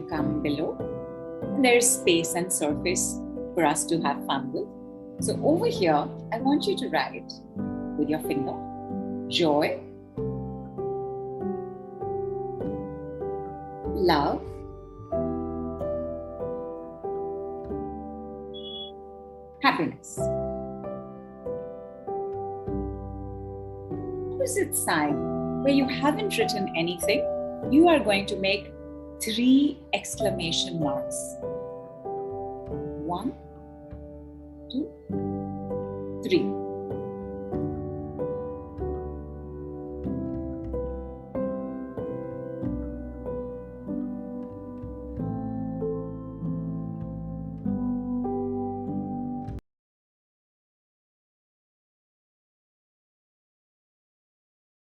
can come below. And there's space and surface for us to have fun with. So over here, I want you to write with your finger, joy, love, happiness. Opposite side, where you haven't written anything, you are going to make 3 exclamation marks. 1, 2, 3.